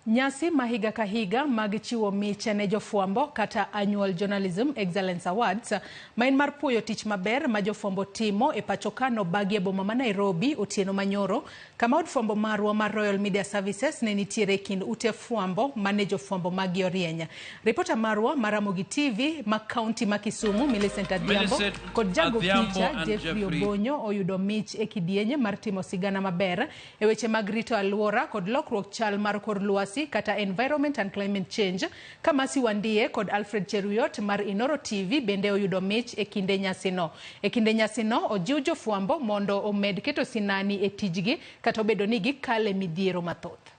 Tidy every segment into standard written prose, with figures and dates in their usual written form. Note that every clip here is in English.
Nyasi mahiga kahiga mag chiwo mich ne jofuambo kata Annual Journalism Excellence Awards main mar puoyo tich maber ma jofuambo timo e pacho kano bagi e boma ma Nairobi otieno manyoro kama od fuambo marwa mar Royal Media Services ne nitiere kind ute fuambo mane jofuambo magi orieny. Reporter marwa mar Ramogi TV ma kaunti ma Kisumu Millicent Adhiambo kod jago picha Jeffrey Obonyo oyudo mich e kidienye mar timo sigana maber e weche mag rito alwora kod lokruok chal mar kor lwasi kata environment and climate change kama Siwandie kod Alfred Cheruyot mar Inoro TV bende oyudo mich e kinde nyasino. E kinde nyasino ojiw jofuambo mondo omed keto sinani e tijgi kata obedo ni gikale midhiero mathoth.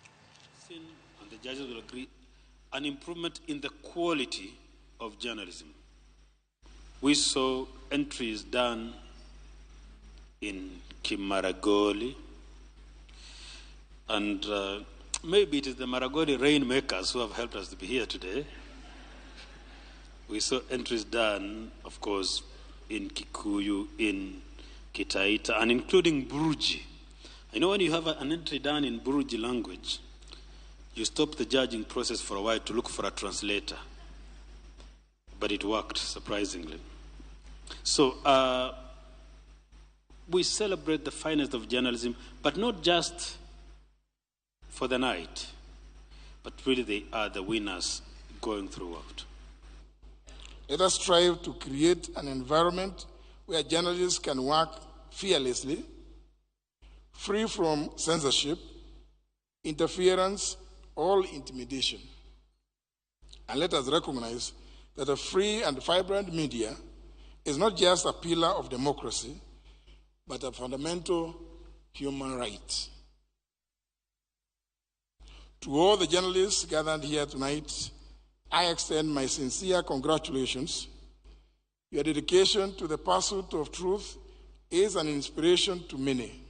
And the judges will agree an improvement in the quality of journalism. We saw entries done in Kimaragoli and maybe it is the Maragoli rainmakers who have helped us to be here today. We saw entries done, of course, in Kikuyu, in Kitaita, and including Buruji. I know when you have an entry done in Buruji language, you stop the judging process for a while to look for a translator. But it worked, surprisingly. So we celebrate the finest of journalism, but not just for the night, but really they are the winners going throughout. Let us strive to create an environment where journalists can work fearlessly, free from censorship, interference, or intimidation. And let us recognize that a free and vibrant media is not just a pillar of democracy, but a fundamental human right. To all the journalists gathered here tonight, I extend my sincere congratulations. Your dedication to the pursuit of truth is an inspiration to many.